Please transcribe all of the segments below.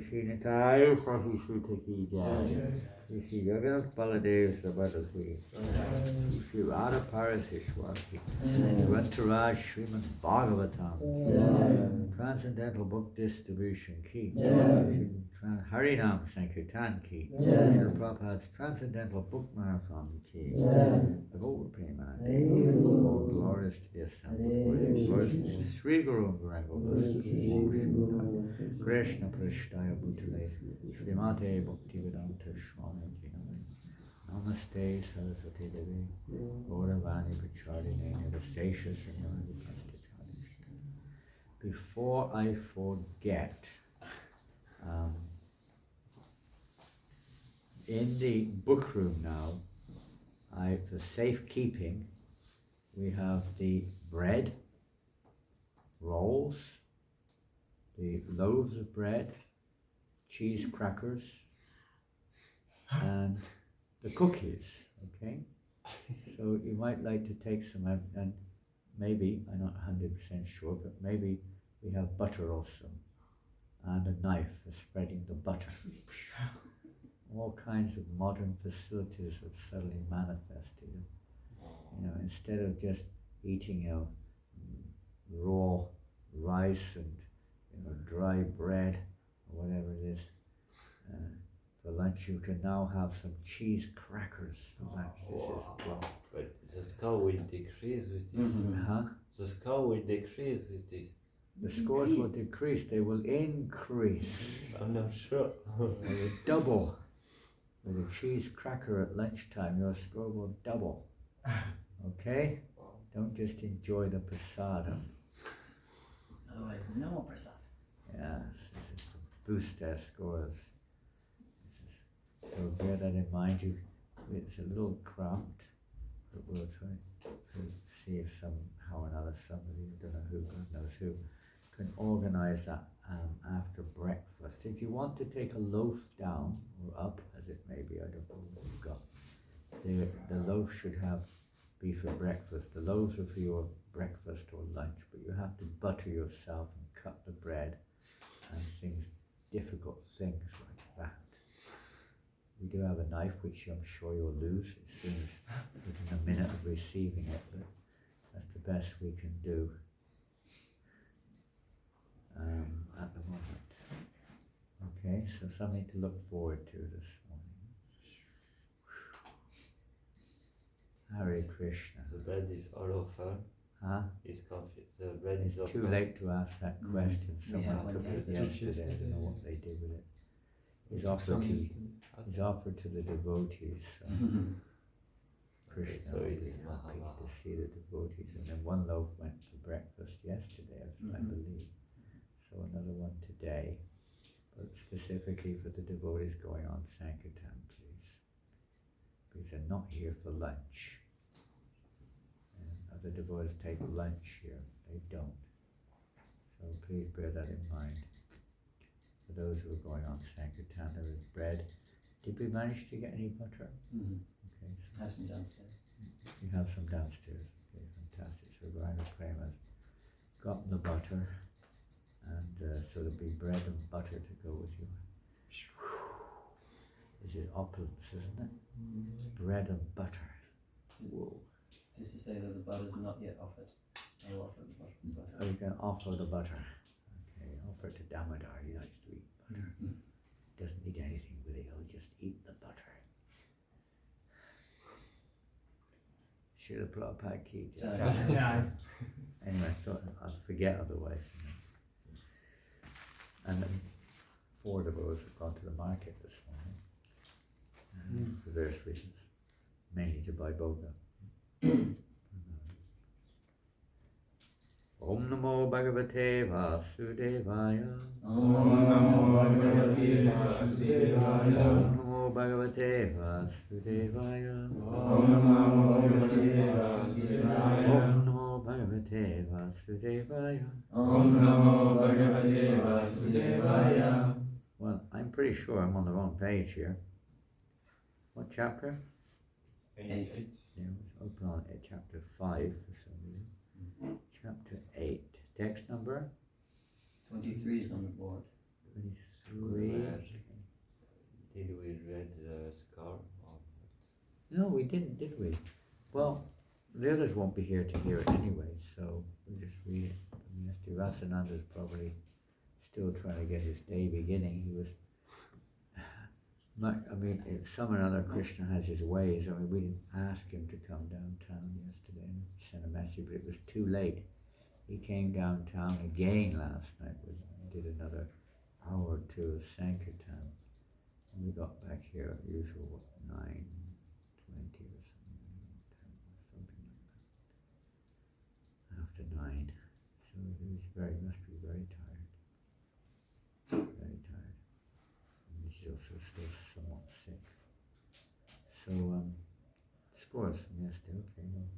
Shri Nitai Sahi Sutta ki jai. Shri Jagannath Baladev Sabadasi, Shri Radha Parasishwati, Rantaraj Srimad Bhagavatam, Transcendental Book Distribution Key, Harinam Sankirtan Key, Srila Prabhupada's Transcendental Book Marathon Key, the Gold Prema, glorious to the assembled, glorious to the Sri Guru Varango, Krishna Prashtaya Bhutale, Srimate Bhaktivedanta Swami Jinami, Namaste Saraswati Devi, Gauravani Pacharine, Devastation Srimati Prastitadishta. Before I forget, in the book room now, for safekeeping, we have the bread, rolls, the loaves of bread, cheese crackers, and the cookies, okay? So you might like to take some out, and maybe, I'm not 100% sure, but maybe we have butter also, and a knife for spreading the butter. All kinds of modern facilities have suddenly manifested. You know, instead of just eating raw rice and dry bread or whatever it is for lunch, you can now have some cheese crackers for lunch. This is well. But the score will decrease with this. Huh? The score will decrease with this. The scores will decrease, they will increase. I'm not sure. They will double. With a cheese cracker at lunchtime, your score will double. Okay? Don't just enjoy the prasadam. Otherwise, no more prasad. Yes, this is to boost their scores. So bear that in mind. It's a little cramped, but we'll try to see if somehow or another somebody, I don't know who, God knows who, can organize that after breakfast. If you want to take a loaf down, or up, as it may be, I don't know what you've got. The loaf should be for breakfast. The loaves are for your breakfast or lunch, but you have to butter yourself and cut the bread and difficult things like that. We do have a knife, which I'm sure you'll lose as soon as within a minute of receiving it, but that's the best we can do at the moment. Okay, so something to look forward to this morning. Hare Krishna. The bread is all over. Huh? It's confused. The bread It's is over. too late to ask that question. Someone Yeah, took it yesterday. yesterday. I don't know what they did with it. It's offered to the devotees. So Krishna So will be it's happy to see the devotees. And then one loaf went for breakfast yesterday, I believe. So another one today. But specifically for the devotees going on Sankirtan, please. Because they're not here for lunch. And other devotees take lunch here. They don't. So please bear that in mind. For those who are going on Sankirtan, there is bread. Did we manage to get any butter? Okay, so Have some downstairs. you have some downstairs. Okay, fantastic. So Rhino Prema's gotten the butter, and so there'll be bread and butter to go with you. This is opulence, isn't it? Bread and butter. Whoa. Just to say that the butter's not yet offered. I'll offer the butter. Oh, you can offer the butter. Okay, offer it to Damodar. He likes to eat butter. Doesn't eat anything with it. He'll just eat the butter. Srila Prabhupada Ki Jai. Anyway, I thought I'd forget otherwise. And then 4 devotees have gone to the market this morning for various reasons, mainly to buy boga. Om Namo Bhagavate Vasudevaya. Om Namo Bhagavate Vasudevaya. Om Namo Bhagavate Vasudevaya. Om Namo Bhagavate Vasudevaya. Om Namo Bhagavate Vasudevaya. Om Namo Bhagavate Vasudevaya. Well, I'm pretty sure I'm on the wrong page here. What chapter? 8. Yeah, let's open on chapter 5 for some reason. Chapter 8. Text number? 23 is on the board. 23. Did we read the score? Or No, we didn't, did we? Well, the others won't be here to hear it anyway, so we'll just read it from yesterday. Rasananda's probably still trying to get his day beginning. He was, I mean, if some or other Krishna has his ways. I mean, we didn't ask him to come downtown yesterday and sent a message, but it was too late. He came downtown again last night. We did another hour or two of Sankirtan. And we got back here at usual 9:20 or something like that. After 9. So he was must be very tired. Very tired. And he's also still somewhat sick. So, scores from yesterday. Okay, well,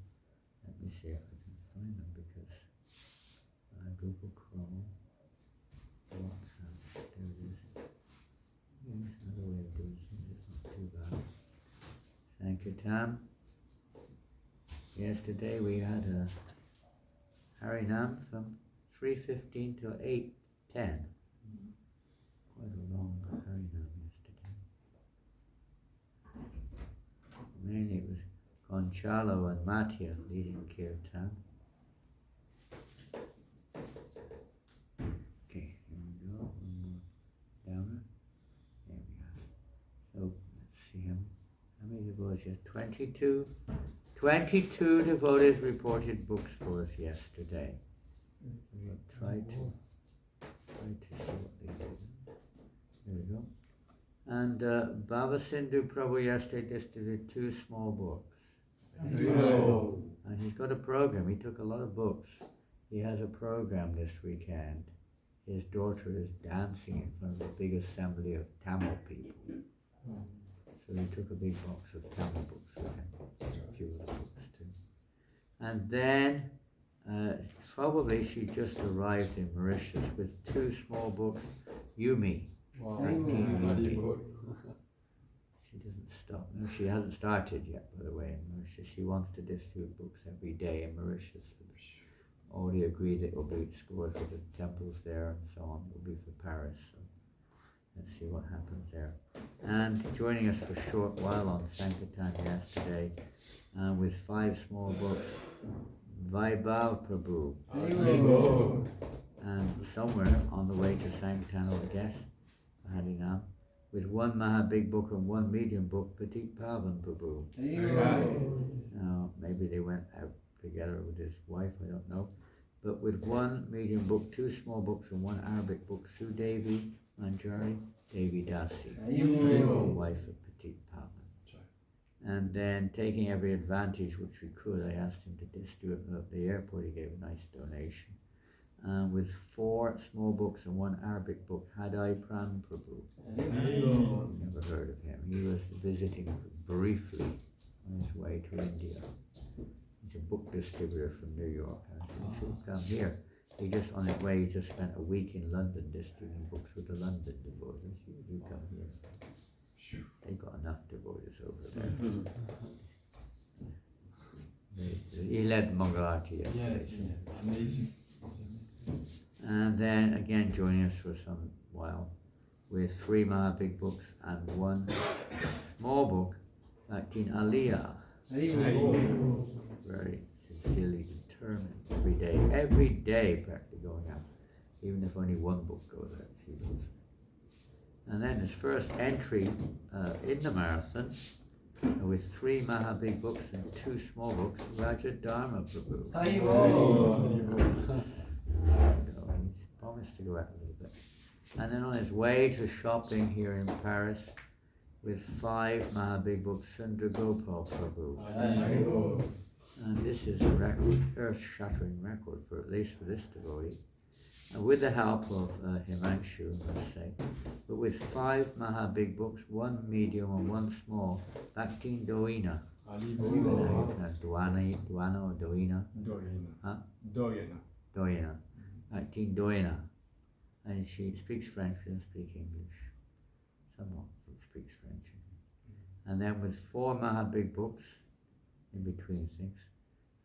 let me see if I can find them because Google Chrome, WhatsApp, there it is. Here's another way of doing things, it's not too bad. Sankirtan. Yesterday we had a Harinam from 3:15 till 8:10. Quite a long Harinam yesterday. Mainly it was Conchalo and Matya leading Kirtan. Okay, here we go. One more downer. There we are. So let's see how many devotees. 22 devotees reported book scores yesterday. We'll try to see what they did. There we go. And Baba Sindhu Prabhu yesterday distributed 2 small books. And he's got a program. He took a lot of books. He has a program this weekend. His daughter is dancing in front of a big assembly of Tamil people. So he took a big box of Tamil books with him. A few of the books too. And then probably she just arrived in Mauritius with 2 small books. Yumi. Wow. 19 Yumi. She doesn't stop. No, she hasn't started yet, by the way, in Mauritius. She wants to distribute books every day in Mauritius. Already agreed it will be scores for the temples there and so on. It will be for Paris. So let's see what happens there. And joining us for a short while on Sankirtan yesterday with 5 small books, Vaibhav Prabhu. And somewhere on the way to Sankirtan, I guess, Harinam, with 1 Maha Big Book and 1 medium book, Petit Pavan Prabhu. Now, maybe they went out together with his wife, I don't know. But with 1 medium book, 2 small books, and 1 Arabic book, Sudevi Manjari Devi Dasi, wife of Petit Pavan. And then, taking every advantage which we could, I asked him to distribute at the airport. He gave a nice donation. With 4 small books and 1 Arabic book, Hadai Pran Prabhu. Never heard of him. He was visiting briefly on his way to India. He's a book distributor from New York. And he should come here. He just, on his way, he just spent a week in London distributing books with the London devotees. You come here. They've got enough devotees over there. He led Mangalati yesterday. Yes, amazing. And then again joining us for some while with 3 Maha Big Books and 1 small book, Lakin Aliyah. Very sincerely determined every day practically going out, even if only 1 book goes out, she goes. And then his first entry in the marathon with 3 Maha Big Books and 2 small books, Raja Dharma Prabhu. He promised to go out a little bit. And then on his way to shopping here in Paris with 5 Maha Big Books, Sundar Gopal Prabhu. And this is a record, earth-shattering record, for at least for this devotee. With the help of Himanshu, let's say, but with 5 Maha Big Books, 1 medium and 1 small, Bhaktin Doina. Duana or Doina? Huh? Doina. Bhaktin Doina. And she speaks French, she doesn't speak English. Someone speaks French. And then with 4 Maha Big Books, in between things,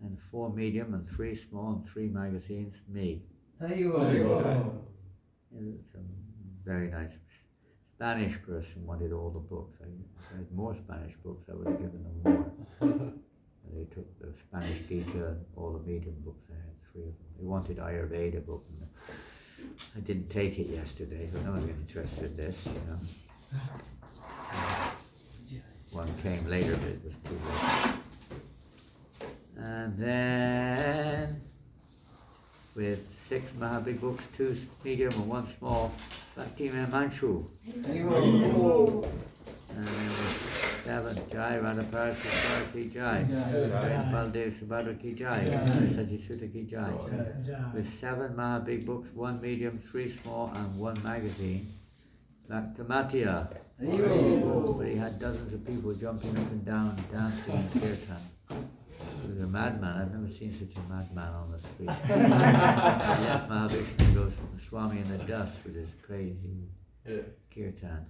and 4 medium and 3 small and 3 magazines, me. Some very nice Spanish person wanted all the books. I had more Spanish books, I would have given them more. They took the Spanish Gita and all the medium books. I had 3 of them. They wanted Ayurveda book. And I didn't take it yesterday, but no one's interested in this, you know. One came later, but it was too late. And then, with 6 Mahabig books, 2 medium and 1 small, Fatima Manchu. And then with 7, Jai Radhaparasi Saraki Jai. Baldev Subhadra Ki Jai. Sajisuta Ki Jai. With 7 Mahabig books, 1 medium, 3 small, and 1 magazine, Laktamatya. But he had dozens of people jumping up and down, dancing in kirtan. He was a madman. I've never seen such a madman on the street. Yet Mahavishnu goes from Swami in the dust with his crazy kirtan.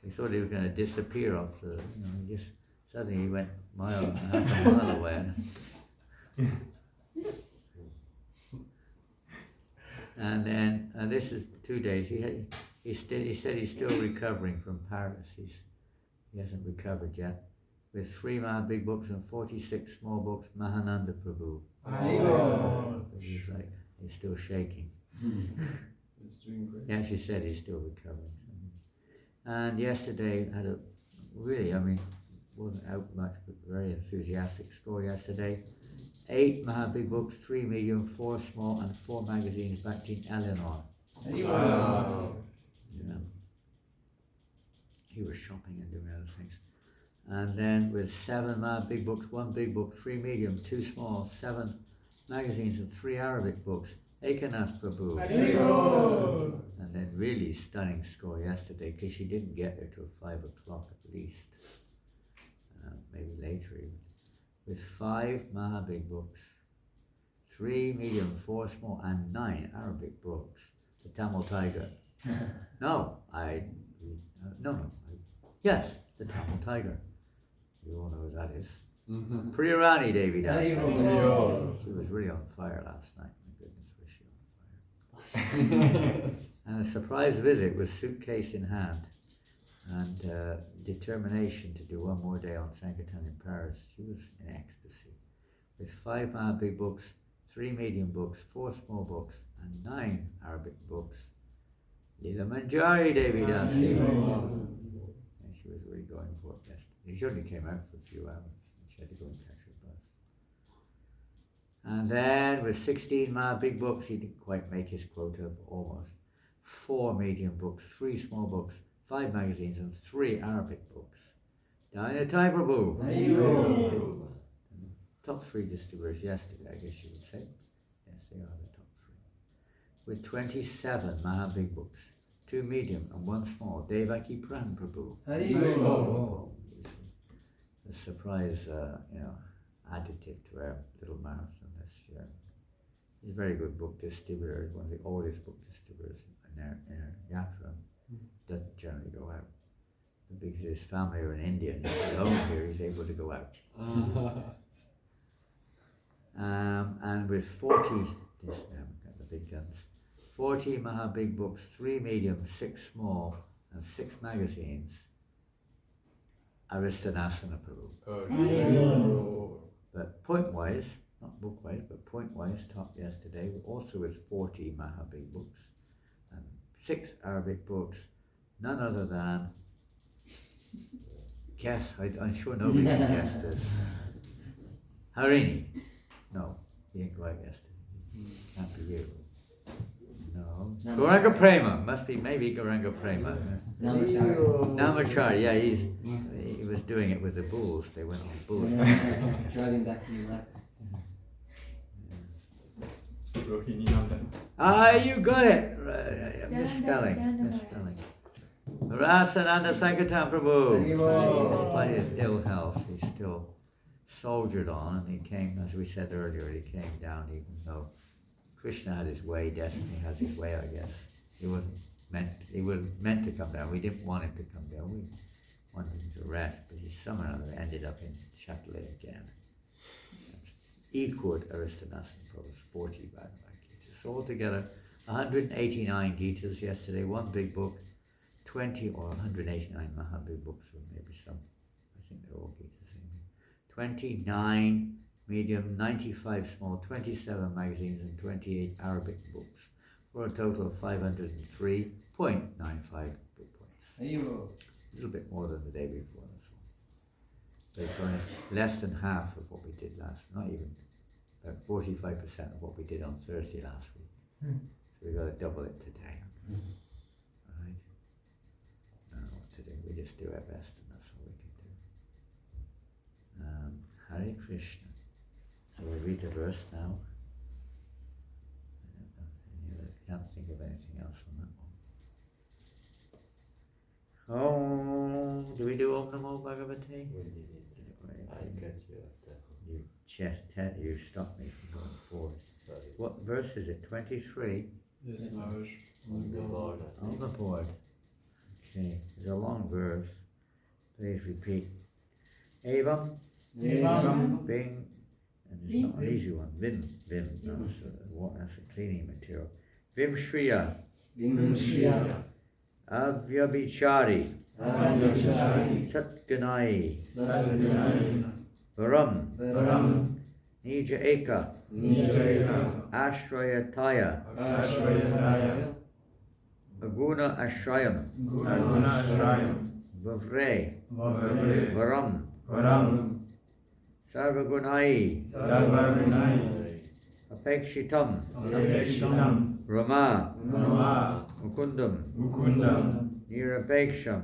We thought he was going to disappear off the, he just, suddenly he went half a mile away. And then, this is 2 days, he said he's still recovering from Paris. He hasn't recovered yet. With 3 Mahabig books and 46 small books, Mahananda Prabhu. He's still shaking. It's doing great. He actually said he's still recovering. And yesterday had a really, wasn't out much, but very enthusiastic score yesterday. 8 Mahabig books, 3 medium, 4 small, and 4 magazines back to Eleanor. He was shopping and doing other things. And then with 7 Mahabig books, 1 big book, 3 medium, 2 small, 7 magazines, and 3 Arabic books, Ekanath Prabhu. And then really stunning score yesterday, because she didn't get there till 5 o'clock at least, maybe later even. With 5 Mahabig books, 3 medium, 4 small, and 9 Arabic books. The Tamil Tiger. Yes, the Tamil Tiger. You all know who that is. Priyarani Devi Das. She was really on fire last night. My goodness, was she on fire. And a surprise visit with suitcase in hand and determination to do 1 more day on Sankirtan in Paris. She was in ecstasy. With 5 Mahabig books, 3 medium books, 4 small books, and 9 Arabic books. Leela Manjari Devi Dasi. And she was really going for it yesterday. She only came out for a few hours. She had to go and catch her bus. And then with 16 Mahabig books, he didn't quite make his quota, but almost. 4 medium books, 3 small books, 5 magazines, and 3 Arabic books. Dinatai Prabhu. Top 3 distributors yesterday, I guess you would say. Yes, they are the top 3. With 27 Mahabig books, 2 medium and 1 small, Devaki Pran Prabhu. The surprise, additive to our little marathon this year. He's a very good book distributor. He's one of the oldest book distributors in our yatra. Doesn't generally go out. Because his family are in India and he's alone here, he's able to go out. And with 40, got the big guns, 40 Mahabig books, 3 medium, 6 small, and 6 magazines, Aristanasana Prabhu. But point-wise, not book-wise, but point-wise, top yesterday, also with 40 Mahabig books, and 6 Arabic books, none other than, guess, I'm sure nobody can guess this. Harini. No, he didn't go out yesterday. Can't be real. No. Gauranga Prema. Must be maybe Gauranga Prema. Namachar. Yeah, he was doing it with the bulls. They went on bulls. Driving back to New York. You got it. Misspelling. Rasananda Sankirtan Prabhu. Despite his ill health, he still soldiered on, and he came, as we said earlier, he came down even though Krishna had his way, destiny has his way, I guess. He was meant to come down. We didn't want him to come down. We wanted him to rest, but he somehow ended up in Chatelet again. Equaled Aristanasana Prabhu's 40 Bhagavad Gita. So altogether, 189 Gitas yesterday, 1 big book, 20 or 189 Mahabir books, or maybe some. I think they're all Gita things. 29 medium, 95 small, 27 magazines, and 28 Arabic books, for a total of 503.95 book points. A little bit more than the day before. So it's only less than half of what we did not even, about 45% of what we did on Thursday last week. So we've got to double it today. Alright? I don't know what to do, we just do our best and that's all we can do. Hare Krishna. So we'll read the verse now. I can't think of anything else on that one. Oh, do we do Om Namo Bhagavate? We did it. I got you after. You stopped me from going forward. Sorry. What verse is it? 23? Yes, Maharaj. On the board. On the board. Okay, it's a long verse. Please repeat. Evam, Bing, and it's not an easy one. Vim, that's a cleaning material. Vim Shriya, Avyabhichari, Satganai, Varam, Nija Eka, Ashrayataya, Aguna Ashrayam, Vavre, Varam, Sarvagunai, Apekshitam, Rama, Mukundam, Nirapeksham,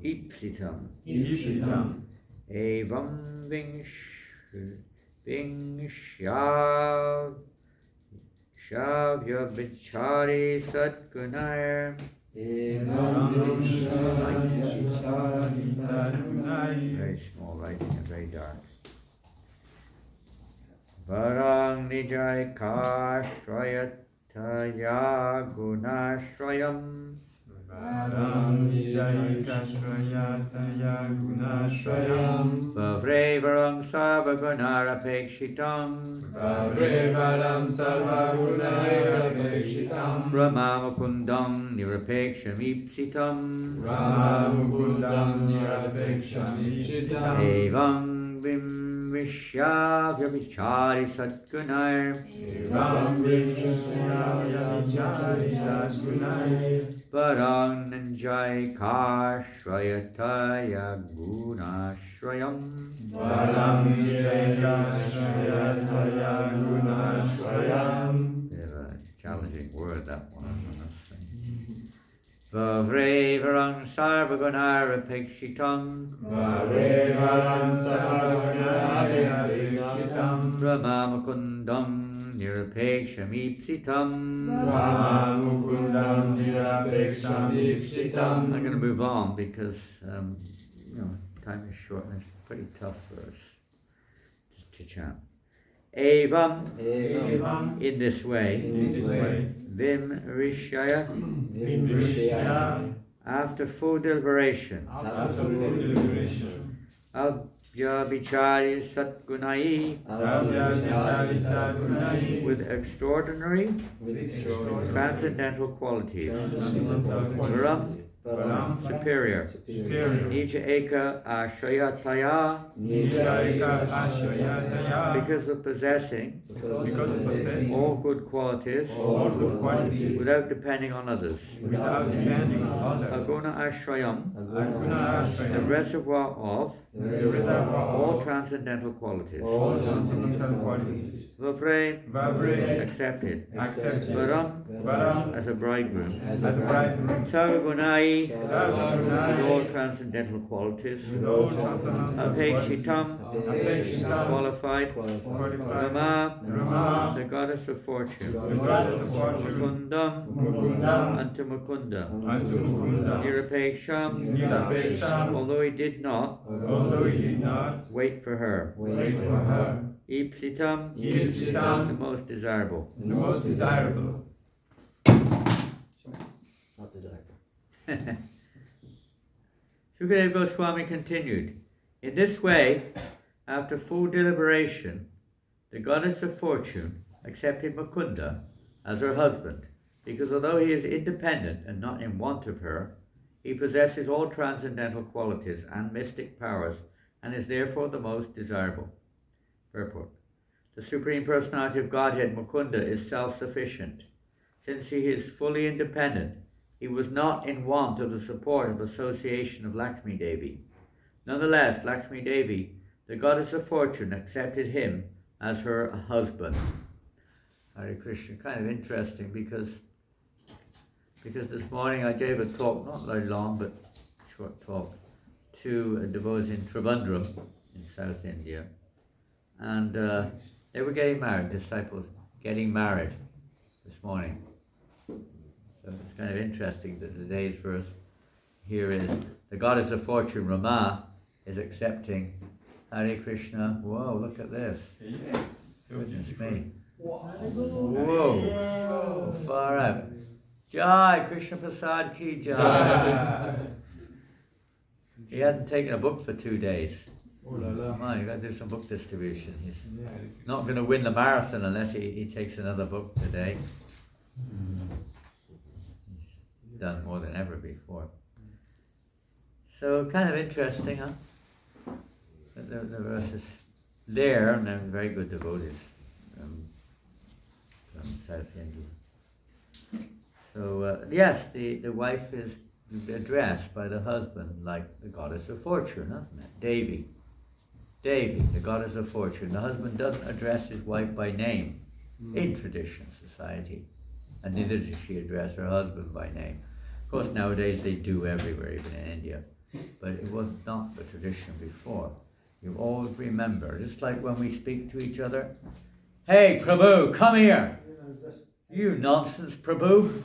Ipsitam, Evam Shavya Vichari Satgunayam. Very small writing and very dark. Varang Nijay Kashrayataya Gunashrayam. Vavre Varang Sarvagunarapekshitam. Brahma Mukundam Nirapeksham Ipsitam. Evam Vim Vishyavya Vichari Satgunayam. Varang Nanjai Kashrayataya Gunashrayam. Bit of a challenging word, that one, I must say. Vavre Varang Sarvagunarapekshitam. Brahma Mukundam Nirapeksham Ipsitam. I'm going to move on because time is short and it's a pretty tough verse to chant. Evam, in this way, Vim Rishaya, after full deliberation, Avyabhichari Satgunai, with extraordinary transcendental qualities, Varam, superior, Nija Eka Ashrayataya, because of possessing all good qualities without depending on others. Aguna Ashrayam, the reservoir of all transcendental qualities. Vavre, accepted. Varam, as a bridegroom. Sarvagunai, with all transcendental qualities. Apekshitam, qualified. Rama, the goddess of fortune. Mukundam, unto Mukunda. Nirapeksham, although he did not wait for her. Ipsitam, the most desirable. Not desirable. Sukadeva Goswami continued, in this way, after full deliberation, the goddess of fortune accepted Mukunda as her husband because although he is independent and not in want of her, he possesses all transcendental qualities and mystic powers and is therefore the most desirable. Purport. The Supreme Personality of Godhead, Mukunda, is self-sufficient. Since he is fully independent, he was not in want of the support of association of Laxmi Devi. Nonetheless, Laxmi Devi, the goddess of fortune, accepted him as her husband. Hare Krishna. Kind of interesting because this morning I gave a talk, not very long, but short talk, to a devotee in Trivandrum in South India. And they were getting married, disciples getting married this morning. So it's kind of interesting that today's verse here is the goddess of fortune, Rama, is accepting Hare Krishna. Whoa, look at this. Yes. So Goodness beautiful. me. Whoa. Far out. Jai, Krishna Prasad ki jai. He hadn't taken a book for 2 days. Oh la la. Come on, you got to do some book distribution. He's Yeah. not going to win the marathon unless he takes another book today. He's done more than ever before. So kind of interesting, huh? The verses there, and they're very good devotees from South India. So yes, the wife is addressed by the husband like the goddess of fortune, isn't it? Devi, the goddess of fortune. The husband doesn't address his wife by name in traditional society, and neither does she address her husband by name. Of course, nowadays they do everywhere, even in India, but it was not the tradition before. You always remember, just like when we speak to each other, "Hey, Prabhu, come here." "You nonsense, Prabhu."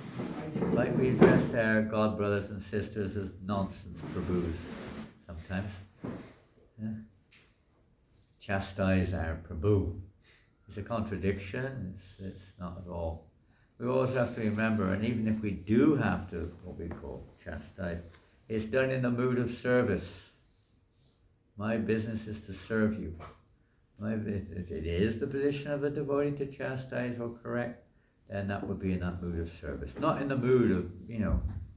Like we address our God brothers and sisters as nonsense Prabhus sometimes. Yeah. Chastise our Prabhu. It's a contradiction, it's not at all. We always have to remember, and even if we do have to, what we call chastise, it's done in the mood of service. My business is to serve you. If it is the position of a devotee to chastise or correct, then that would be in that mood of service. Not in the mood of,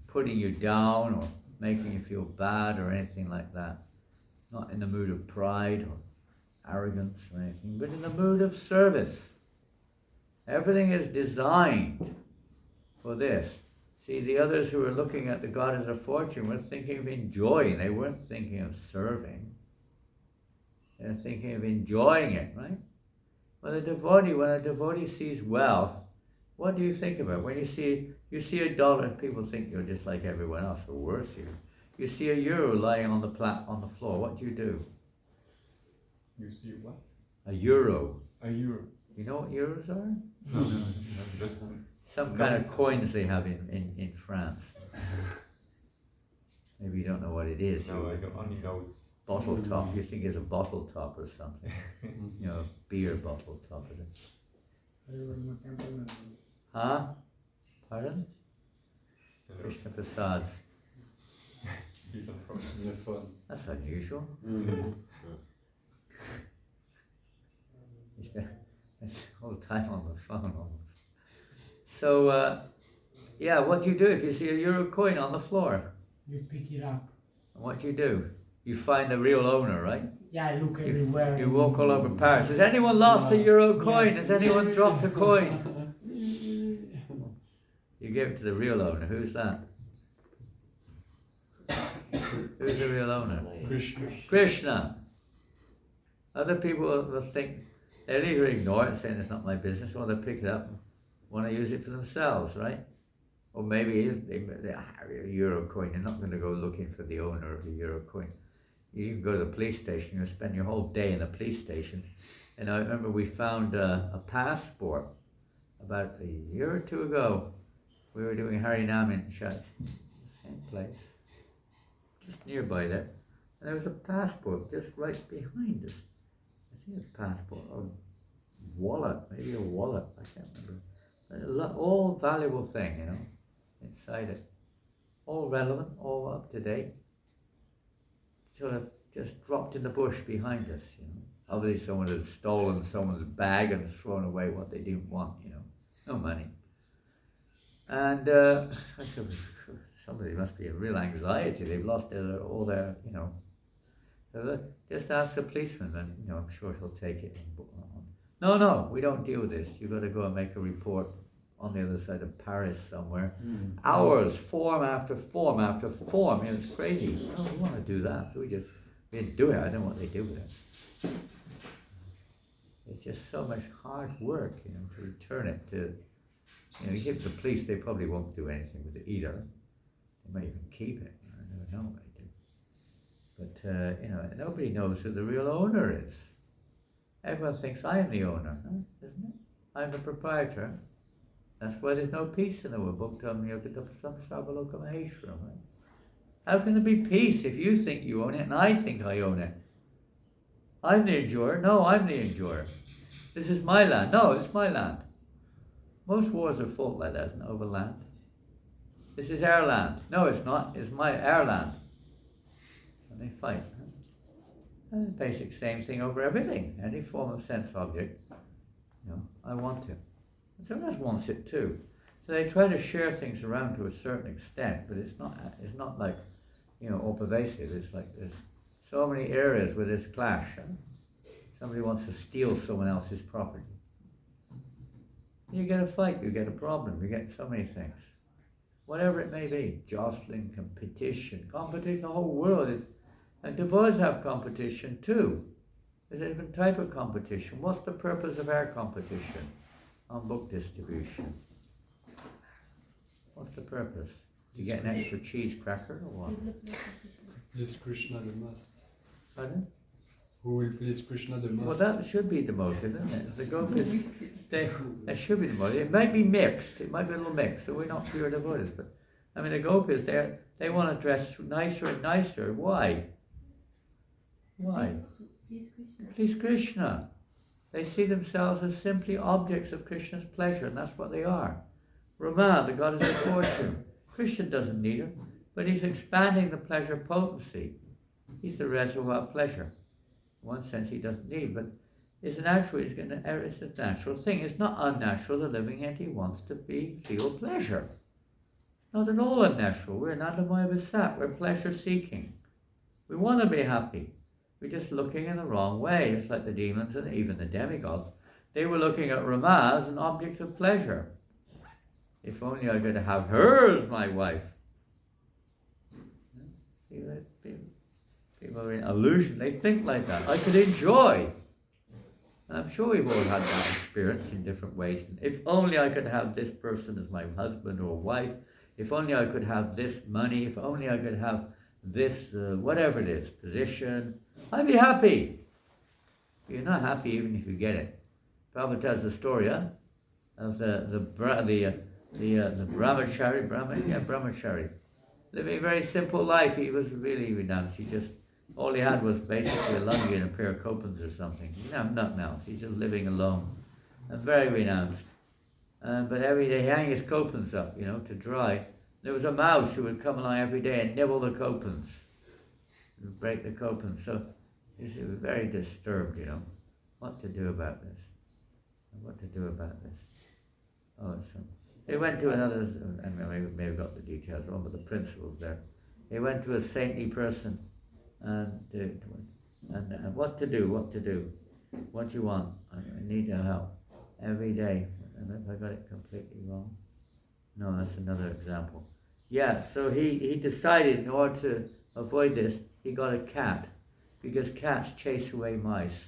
putting you down or making you feel bad or anything like that. Not in the mood of pride or arrogance or anything, but in the mood of service. Everything is designed for this. See, the others who were looking at the goddess of fortune were thinking of enjoying. They weren't thinking of serving. They're thinking of enjoying it, right? When a devotee sees wealth, what do you think about? When you see a dollar, people think you're just like everyone else, or worse even. You see a euro lying on the floor, what do? You see what? A euro. A euro. You know what euros are? No, just Some kind of coins they have in France. Maybe you don't know what it is. no. I don't only know it's Bottle top. You think it's a bottle top or something. Beer bottle top of it. Huh? Pardon? Krishna Prasad. He's on front. In the phone. That's unusual. It's the whole time on the phone almost. So, what do you do if you see a euro coin on the floor? You pick it up. And what do? You find the real owner, right? Yeah, I look everywhere. You walk all over Paris. Has anyone lost a euro coin? Yes. Has anyone dropped a coin? You give it to the real owner. Who's that? Who's the real owner? Krishna. Krishna. Other people will think, they'll either ignore it, saying it's not my business, or they'll pick it up and want to use it for themselves, right? Or maybe a euro coin, you're not going to go looking for the owner of the euro coin. You can go to the police station, you'll spend your whole day in the police station. And I remember we found a passport about a year or two ago. We were doing Harinam in Shad, same place, just nearby there. And there was a passport just right behind us. I think it's a passport or wallet, maybe a wallet, I can't remember. All valuable thing, inside it. All relevant, all up to date. Sort of just dropped in the bush behind us, Obviously someone had stolen someone's bag and thrown away what they didn't want, no money. And I said, somebody must be in real anxiety. They've lost all their, So just ask the policeman, and I'm sure he'll take it. No, we don't deal with this. You've got to go and make a report on the other side of Paris somewhere. Hours, form after form after form. It's crazy. No, we want to do that. We didn't do it. I don't know what they do with it. It's just so much hard work, to return it to. You give the police, they probably won't do anything with it either. They might even keep it. I never know what they do. But nobody knows who the real owner is. Everyone thinks I'm the owner, isn't it? I'm the proprietor. That's why there's no peace in the world. Book tells me right? How can there be peace if you think you own it and I think I own it? I'm the enjoyer. No, I'm the enjoyer. This is my land. No, it's my land. Most wars are fought like that, isn't it, over land? This is our land. No, it's not. It's our land. And they fight. And the basic same thing over everything. Any form of sense object. I want it. And someone else wants it too. So they try to share things around to a certain extent, but it's not like, all pervasive. It's like there's so many areas where there's clash. Somebody wants to steal someone else's property. You get a fight, you get a problem, you get so many things. Whatever it may be, jostling, competition, the whole world is, and divorce have competition too. There's a different type of competition. What's the purpose of our competition on book distribution? What's the purpose? To get an extra cheese cracker or what? Please Krishna the most. Pardon? Who will please Krishna the most? Well, that should be the motive, isn't it? The gopis, that should be the motive. It might be mixed. It might be a little mixed. So we're not pure devotees, but the gopis, they want to dress nicer and nicer. Why? Why? Please Krishna. They see themselves as simply objects of Krishna's pleasure, and that's what they are. Rama, the goddess of fortune. Krishna doesn't need her, but he's expanding the pleasure potency. He's the reservoir of pleasure. In one sense, he doesn't need, but it's natural. It's a natural thing. It's not unnatural. The living entity wants to feel pleasure. Not at all unnatural. We're Anandamaya Visat. We're pleasure seeking. We want to be happy. We're just looking in the wrong way. It's like the demons and even the demigods. They were looking at Rama as an object of pleasure. If only I could have her as my wife. People are in illusion. They think like that. I could enjoy. And I'm sure we've all had that experience in different ways. If only I could have this person as my husband or wife. If only I could have this money. If only I could have this, whatever it is, position. I'd be happy. You're not happy even if you get it. Prabhupada tells the story of the brahmachari, living a very simple life. He was really renounced. All he had was basically a lungi and a pair of copans or something. Nothing else. He's just living alone and very renounced. But every day he hang his copans up, to dry. There was a mouse who would come along every day and nibble the copans, and break the copans. So he was very disturbed, what to do about this. Oh, so they went to another, and maybe got the details wrong, but the principle's there. They went to a saintly person and what to do, what do you want? I need your help every day. And if I got it completely wrong. No, that's another example. Yeah, so he decided in order to avoid this, he got a cat, because cats chase away mice,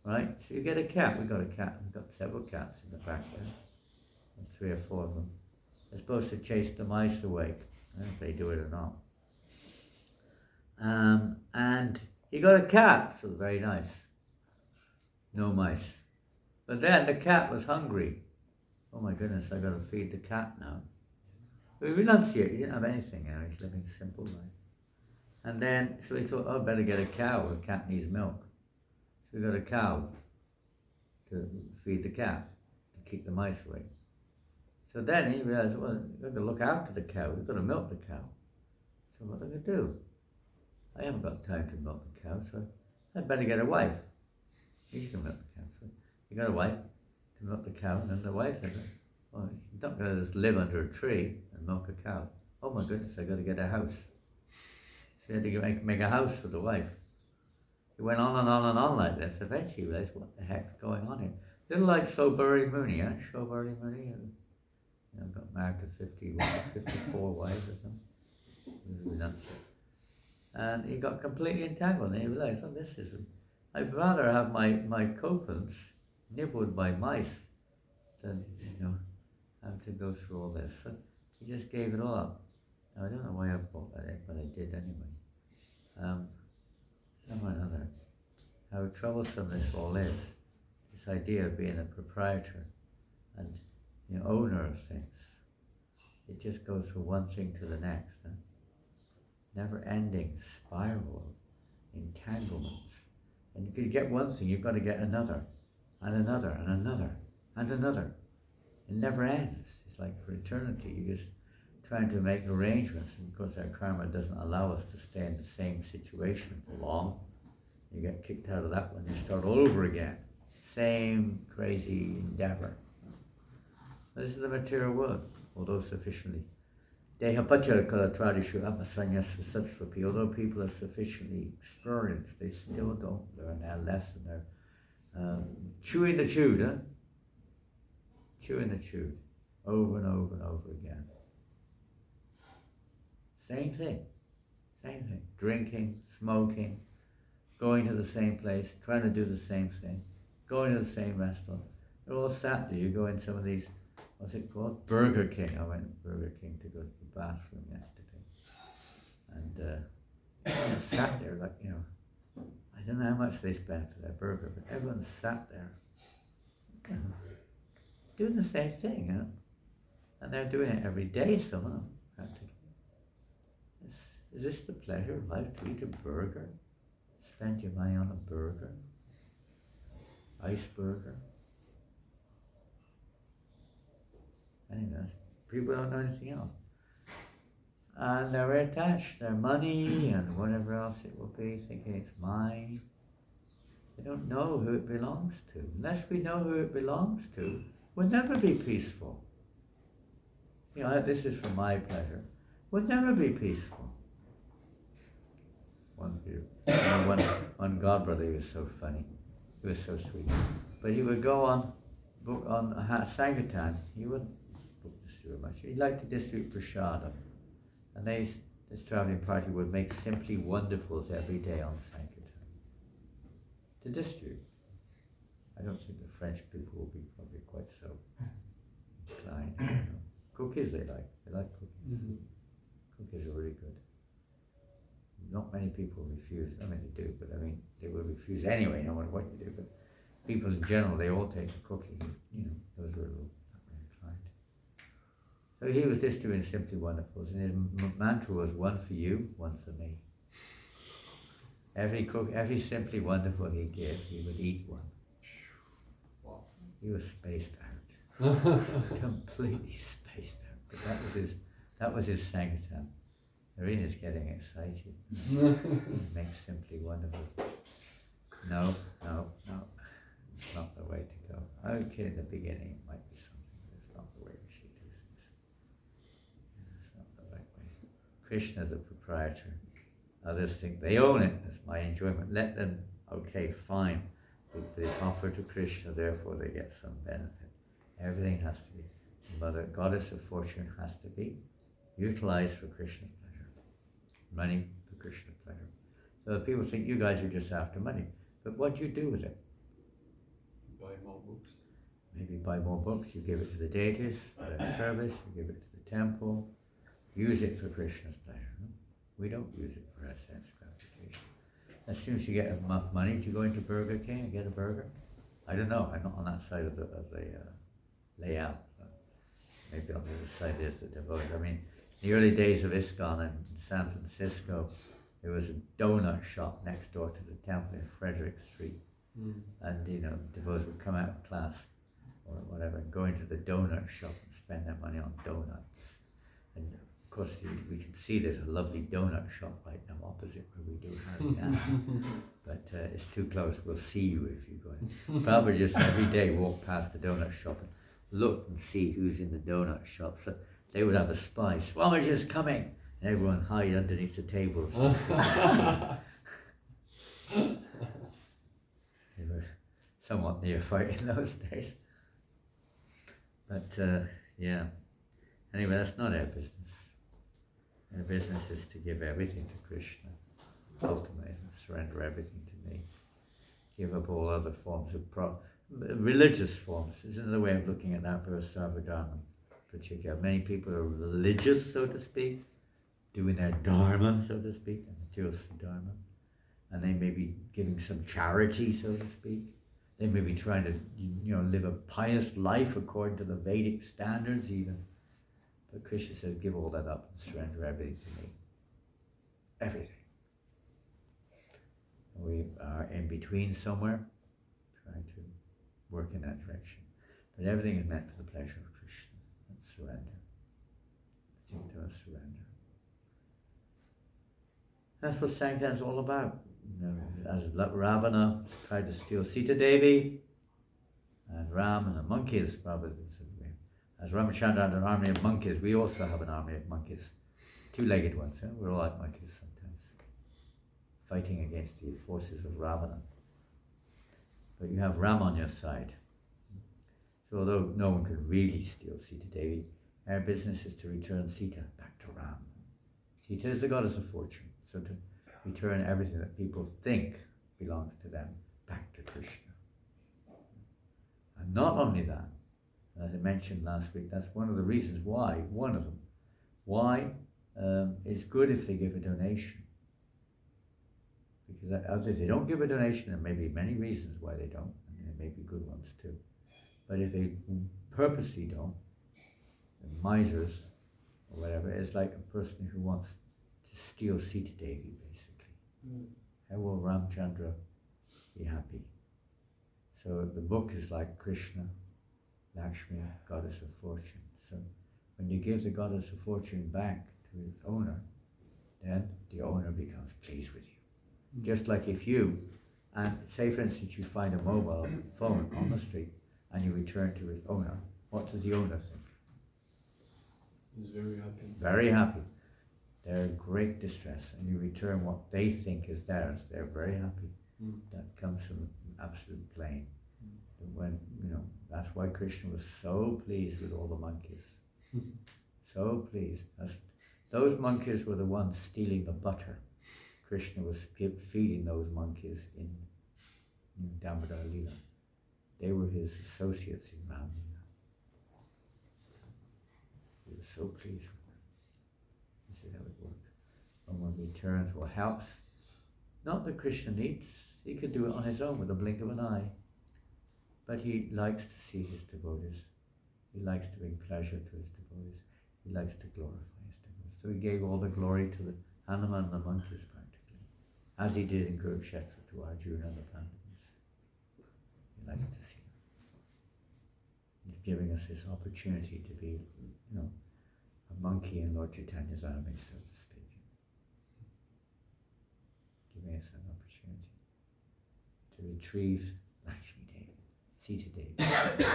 right? So you get a cat. We got a cat. We've got several cats in the back there. 3 or 4 of them. They're supposed to chase the mice away. I don't know if they do it or not. And he got a cat, so very nice. No mice. But then the cat was hungry. Oh my goodness, I got to feed the cat now. We renunciate. He didn't have anything now. He's living a simple life. And then, so he thought, I better get a cow. The cat needs milk. So we got a cow to feed the cat, to keep the mice away. So then he realized, well, we've got to look after the cow. We've got to milk the cow. So what am I going to do? I haven't got time to milk the cow, so I'd better get a wife. He can milk the cow. So he got a wife to milk the cow, and then the wife said, Well, he's not going to just live under a tree and milk a cow. Oh my goodness, I got to get a house. So he had to make a house for the wife. He went on and on and on like this. Eventually he realized, what the heck's going on here? Little like Showbury Mooney, huh? Showbury Mooney, got married to 54 wives or something. And he got completely entangled, and he realized, oh, this isn't. I'd rather have my copings nibbled by mice than, have to go through all this. So he just gave it all up. Now, I don't know why I bought that in, but I did anyway. Somehow or another, how troublesome this all is. This idea of being a proprietor and owner of things. It just goes from one thing to the next. Never-ending spiral of entanglements. And you could get one thing, you've got to get another, and another, and another, and another. It never ends. It's like for eternity, you're just trying to make arrangements, and of course our karma doesn't allow us to stay in the same situation for long. You get kicked out of that one, you start all over again. Same crazy endeavor. This is the material world, although sufficiently. Although people are sufficiently experienced, they still don't learn their lesson. They're chewing the chewed, huh? Chewing the chewed, over and over and over again. Same thing. Drinking, smoking, going to the same place, trying to do the same thing, going to the same restaurant. They're all sat there. You go in some of these, what's it called? Burger King. I went to Burger King to go to the bathroom yesterday. And I sat there like, I don't know how much they spent for their burger, but everyone sat there, doing the same thing, And they're doing it every day, some of them, practically. Is this the pleasure of life, to eat a burger? Spend your money on a burger? Iceberger? Anyway, people don't know anything else. And they're very attached, their money and whatever else it will be, thinking it's mine. They don't know who it belongs to. Unless we know who it belongs to, we'll never be peaceful. This is for my pleasure. We'll never be peaceful. One god brother, he was so funny. He was so sweet. But he would go on Sankirtan. He wouldn't distribute much. He liked to distribute prashadam. And this traveling party would make simply wonderfuls every day on Sankirtan to distribute. I don't think the French people will be probably quite so inclined. Cookies they like. They like cookies. Mm-hmm. Cookies are really good. Not many people refuse. I mean, they do, but they will refuse anyway, no matter what you do. But people in general, they all take a cookie. Those are not very inclined. So he was distributing simply wonderfuls, and his mantra was one for you, one for me. Every simply wonderful he gave, he would eat one. Wow. He was spaced out, completely spaced out. But that was his Sankirtan. Irina's getting excited. Makes simply wonderful. No. It's not the way to go. Okay, in the beginning it might be something, but it's not the way we should do things. It's not the right way. Krishna's a proprietor. Others think they own it. That's my enjoyment. Let them, okay, fine. They offer to Krishna, therefore they get some benefit. Everything has to be. The Mother Goddess of Fortune has to be utilized for Krishna's pleasure. Money for Krishna's pleasure. So people think you guys are just after money. But what do you do with it? Buy more books. Maybe buy more books, you give it to the deities, service, you give it to the temple. Use it for Krishna's pleasure. We don't use it for our sense gratification. As soon as you get enough money to go into Burger King and get a burger, I don't know, I'm not on that side of the layout. So maybe on the other side is the devoted. In the early days of ISKCON in San Francisco, there was a donut shop next door to the temple in Frederick Street. And devotees would come out of class or whatever and go into the donut shop and spend their money on donuts. And of course we can see there's a lovely donut shop right now opposite where we do Harinam. But it's too close, we'll see you if you go in. Probably just every day walk past the donut shop and look and see who's in the donut shop. So they would have a spy. Swamiji's coming, and everyone hide underneath the tables. They were somewhat neophyte in those days. But yeah. Anyway, that's not our business. Our business is to give everything to Krishna, ultimately, surrender everything to me. Give up all other forms of religious forms. Is another way of looking at that verse, Sarvadharma, particularly. Many people are religious, so to speak, doing their dharma, so to speak, and material dharma, and they may be giving some charity, so to speak. They may be trying to, live a pious life according to the Vedic standards, even. But Krishna says, give all that up and surrender everything to me. Everything. We are in between somewhere, trying to work in that direction. But everything is meant for the pleasure of Krishna. That's surrender. Simple surrender. That's what Sankirtan is all about. As Ravana tried to steal Sita Devi, and Ram and the monkeys, probably. As Ramachandra had an army of monkeys, we also have an army of monkeys. Two-legged ones, eh? We're all like monkeys sometimes. Fighting against the forces of Ravana. But you have Ram on your side. So although no one could really steal Sita Devi, our business is to return Sita back to Ram. Sita is the goddess of fortune, so to return everything that people think belongs to them back to Krishna. And not only that, as I mentioned last week, that's one of the reasons why, one of them, why it's good if they give a donation. Because if they don't give a donation, there may be many reasons why they don't, and there may be good ones too. But if they purposely don't, misers or whatever, it's like a person who wants to steal Sita Devi, basically. How will Ramchandra be happy? So the book is like Krishna, Laxmi, goddess of fortune. So when you give the goddess of fortune back to its owner, then the owner becomes pleased with you. Just like if you, and say for instance you find a mobile phone on the street and you return to its owner, what does the owner think? He's very happy. Very happy. They're in great distress, and you return what they think is theirs. They're very happy. That comes from absolute plain. When that's why Krishna was so pleased with all the monkeys. So pleased. Those monkeys were the ones stealing the butter. Krishna was feeding those monkeys in Damodar Leela. They were his associates in Ram Leela. He was so pleased with them. This is how it worked. And when we turn to what helps, not that Krishna needs, he could do it on his own with a blink of an eye. But he likes to see his devotees. He likes to bring pleasure to his devotees. He likes to glorify his devotees. So he gave all the glory to the Hanuman and the monkeys practically, as he did in Kurukshetra to Arjuna and the Pandavas. He likes to see them. He's giving us this opportunity to be, a monkey in Lord Chaitanya's army, so to speak. Giving us an opportunity to retrieve Laxmi Devi, Sita Devi,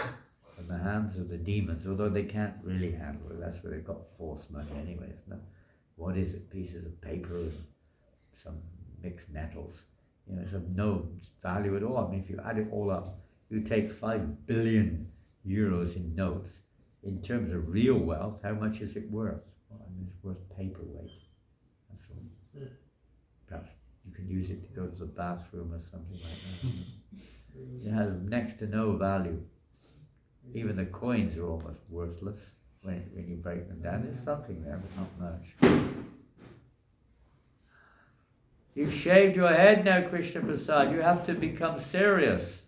from the hands of the demons, although they can't really handle it. That's where they've got force money anyway, isn't it? What is it? Pieces of paper and some mixed metals. It's of no value at all. I mean, if you add it all up, you take 5 billion euros in notes. In terms of real wealth, how much is it worth? Well, I mean, it's worth paperweight. That's all. Perhaps you can use it to go to the bathroom or something like that. It has next to no value. Even the coins are almost worthless when you break them down. There's something there, but not much. You've shaved your head now, Krishna Prasad. You have to become serious.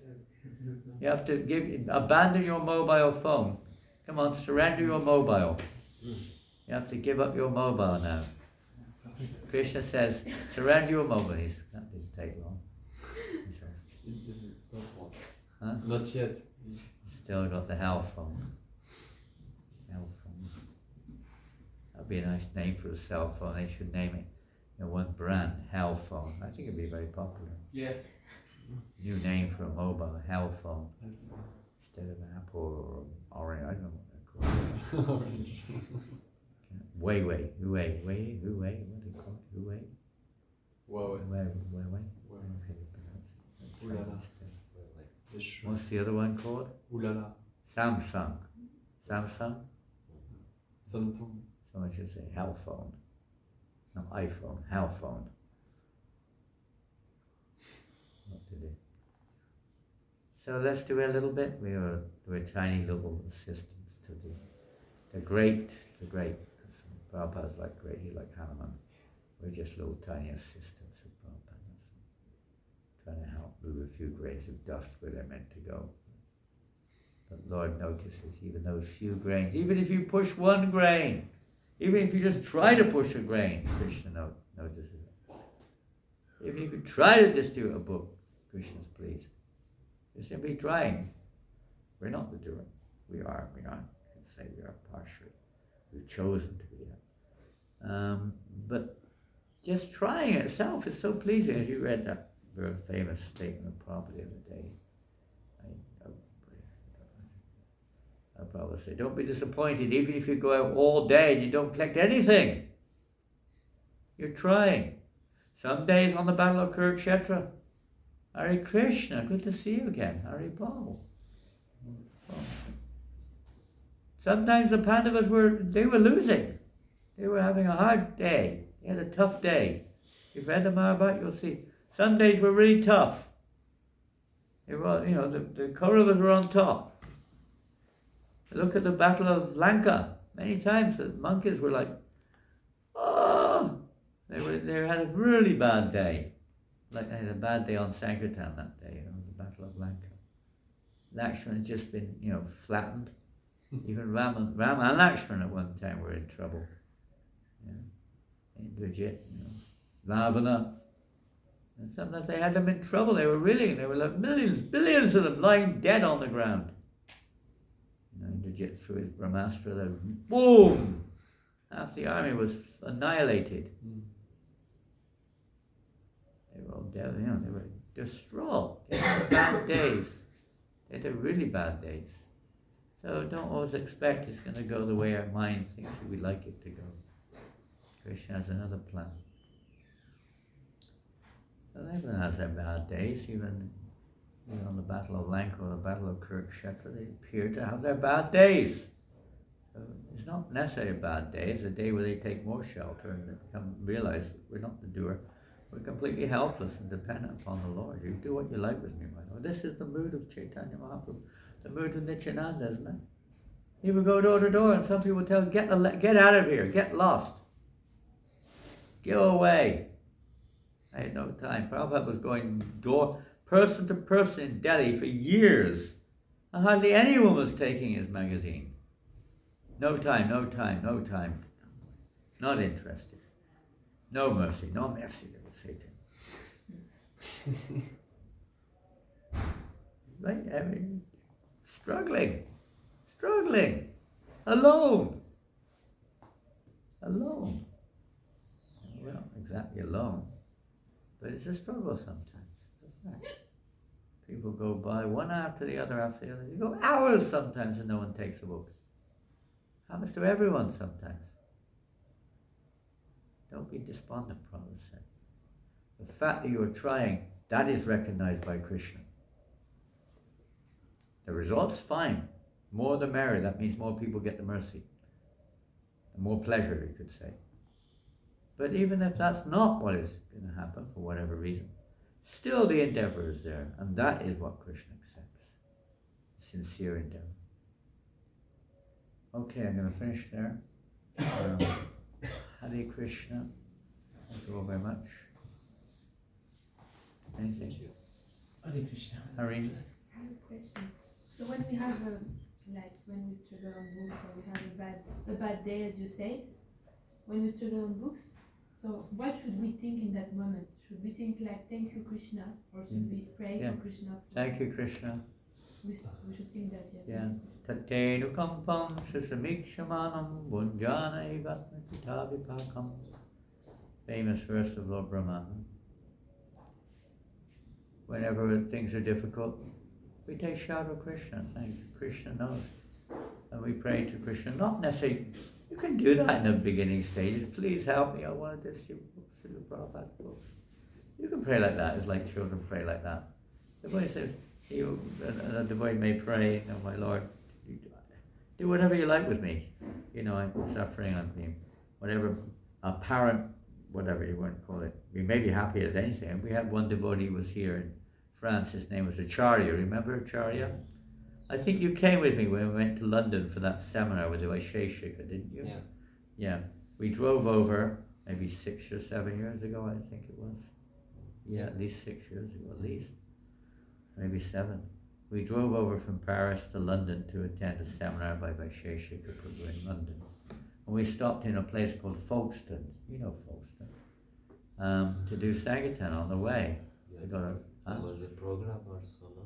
You have to abandon your mobile phone. Come on, surrender your mobile. You have to give up your mobile now. Krishna says, surrender your mobile. That didn't take long. Huh? Not yet. Still got the hell phone. Hell phone. That'd be a nice name for a cell phone. They should name it. One brand, hell phone. I think it'd be very popular. Yes. New name for a mobile, hell phone. instead of apple or orange. I don't know what they're called. Orange. Wei, what do you call it? Wei. Huawei. Okay, Ooh la la. pronounce Like, Les it. cheveux. What's the other one called? Ooh la la. Samsung. Samsung. Someone should say hell phone. No, iPhone, hell phone. What to do? So let's do a little bit. We're tiny little assistants to the great. Prabhupada's like great, he's like Hanuman. We're just little tiny assistants of Prabhupada. Trying to help move a few grains of dust where they're meant to go. But Lord notices even those few grains, even if you push one grain, even if you just try to push a grain, Krishna notices it. If you could try to distribute a book, Krishna's pleased. You're simply trying. We're not the doer. We aren't. You can say we are partially. We've chosen to be that. But just trying itself is so pleasing. As you read that very famous statement of Prabhupada the other day, I probably say, don't be disappointed even if you go out all day and you don't collect anything. You're trying. Some days on the battle of Kurukshetra, Hare Krishna, good to see you again. Hare Paul. Sometimes the Pandavas were losing. They were having a hard day. They had a tough day. If you've read the Mahabharata, you'll see. Some days were really tough. They were, the Kauravas were on top. Look at the Battle of Lanka. Many times the monkeys were like, oh! They had a really bad day. Like they had a bad day on Sankirtan that day, the Battle of Lanka. Laxmi had just been, flattened. Even Ram and Laxmi at one time were in trouble. Indrajit, Ravana. And sometimes they had them in trouble. They were like billions of them lying dead on the ground. Indrajit threw his Brahmastra, then boom! Half the army was annihilated. They were all dead, they were distraught. They had bad days. They had really bad days. So don't always expect it's going to go the way our mind thinks we'd like it to go. Krishna has another plan. So everyone has their bad days, even on the Battle of Lanka or the Battle of Kurukshetra, they appear to have their bad days. So it's not necessarily a bad day, it's a day where they take more shelter and realize that we're not the doer. We're completely helpless and dependent upon the Lord. You do what you like with me, my Lord. This is the mood of Chaitanya Mahaprabhu, the mood of Nityananda, isn't it? He would go door to door and some people would tell him, get out of here, get lost. Go away. I had no time. Prabhupada was going person to person in Delhi for years, and hardly anyone was taking his magazine. No time. Not interested. No mercy, they would say to him. Right? Struggling. Alone. We're not exactly alone, but it's a struggle sometimes. People go by one after the other. You go hours sometimes and no one takes a book. Happens to everyone sometimes. Don't be despondent, Prabhupada said. The fact that you are trying, that is recognized by Krishna. The results, fine. More the merrier. That means more people get the mercy. And more pleasure, you could say. But even if that's not what is going to happen, for whatever reason, still the endeavor is there. And that is what Krishna accepts. Sincere endeavor. Okay, I'm going to finish there. Hare Krishna. Thank you all very much. Anything? Hare Krishna. Hare. I have a question. So when we have when we struggle on books, or we have a bad day, as you said, when we struggle on books, so what should we think in that moment? Should we think like, thank you Krishna, or should we pray for Krishna? Thank you Krishna. We should think that, Yeah. Tatenu kampam sasamikshamanam bunjana evatma vitavipakam. Famous verse of Lord Brahma. Whenever things are difficult, We take shelter of Krishna, thank you. Krishna knows. And we pray to Krishna, not necessarily, you can do that in the beginning stages. Please help me, I want to distribute books to the Prabhupada books. You can pray like that, it's like children pray like that. The boy says, the boy may pray, my Lord, do whatever you like with me. I'm suffering, I'm being, whatever, apparent, whatever you want to call it. We may be happy at anything. We had one devotee was here in France, his name was Acharya, remember Acharya? I think you came with me when we went to London for that seminar with the Vaisheshika, didn't you? Yeah. Yeah. We drove over maybe 6 or 7 years ago, I think it was. Yeah, at least 6 years ago, at least. Maybe 7. We drove over from Paris to London to attend a seminar by Vaisheshika Prabhu in London. And we stopped in a place called Folkestone, you know Folkestone, to do Sankirtan on the way. Yeah. We got a, So was a program or so, no?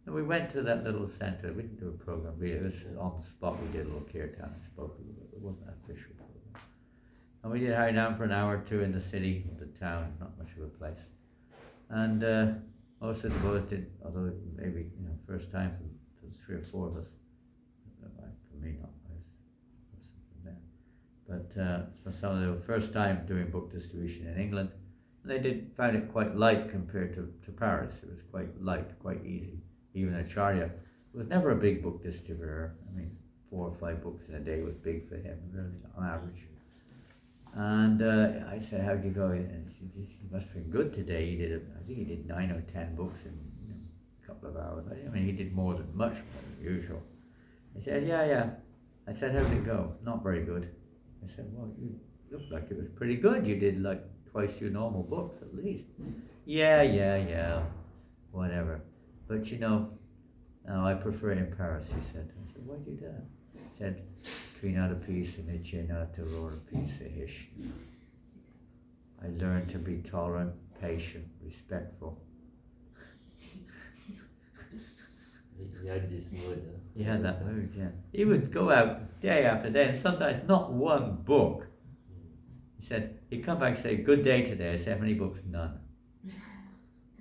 and we went to that little centre. We didn't do a program, really. It was on the spot. We did a little kirtan and spoke a little bit. It wasn't an official program. And we did Harinam for an hour or two in the city, the town, not much of a place. And most of the boys did, although maybe, first time for 3 or 4 of us. For me, not. I was from there. But for some of them, first time doing book distribution in England. And they found it quite light compared to Paris. It was quite light, quite easy. Even Acharya was never a big book distributor. 4 or 5 books in a day was big for him, really, on average. And I said, how'd you go? And she must have been good today. I think he did 9 or 10 books in a couple of hours. He did much more than usual. He said, yeah. I said, how'd it go? Not very good. I said, well, you looked like it was pretty good. You did like twice your normal books at least. Yeah, whatever. But no, I prefer it in Paris, he said. I said, why'd you do that? He said, Trinata piece and Ichinata Rora piece of Hish. I learned to be tolerant, patient, respectful. He had this mood. Huh? He had that mood, yeah. He would go out day after day, and sometimes not one book. He said, he'd come back and say, good day today. I said, how many books? None.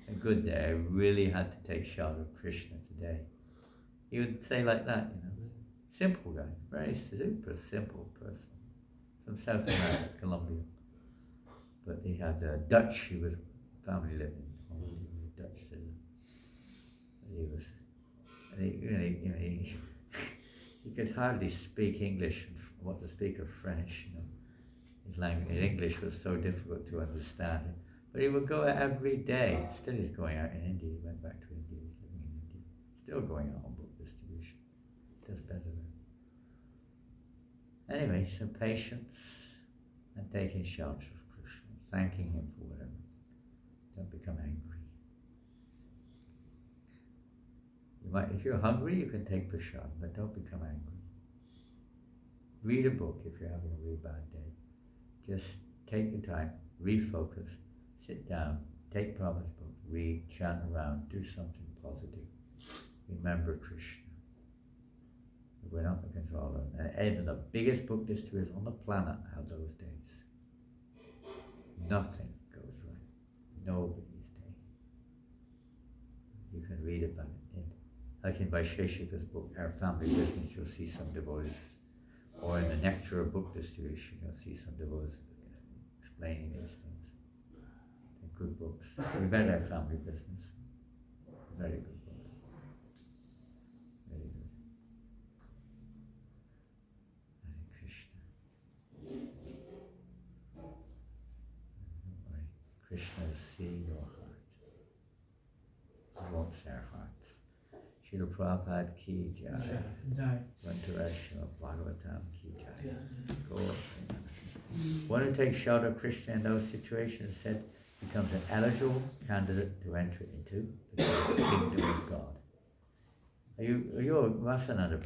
A good day. I really had to take shelter of Krishna today. He would say like that, Simple guy, very super simple person. From South America, Colombia. But he had Dutch, he was family living in Holland, he was a Dutch citizen. But he could hardly speak English, what to speak of French, His language, his English was so difficult to understand. But he would go out every day. Still he's going out in India. He went back to India. He's living in India. Still going out on book distribution. Does better there. Anyway, so patience and taking shelter of Krishna. Thanking him for whatever. Don't become angry. If you're hungry, you can take prasad, but don't become angry. Read a book if you're having a really bad day. Just take your time, refocus. Sit down, take Prabhupada's book, read, chant around, do something positive. Remember Krishna. We're not in control of it. And even the biggest book distributors on the planet have those days. Nothing goes right. Nobody's day. You can read about it. Like in Vaisheshika's book, Our Family Business, you'll see some devotees. Or in the Nectar of Book Distribution, you'll see some devotees explaining these things. Good books. We read Our Family Business. Very good book. Very good. Hare Krishna. Don't worry. Krishna is seeing your heart. He wants our hearts. Srila Prabhupada ki jai. Jai. Vantarashya Bhagavatam ki jai. One who takes shelter of Krishna in those situations said becomes an eligible candidate to enter into the kingdom of God. Are you a Vasananda?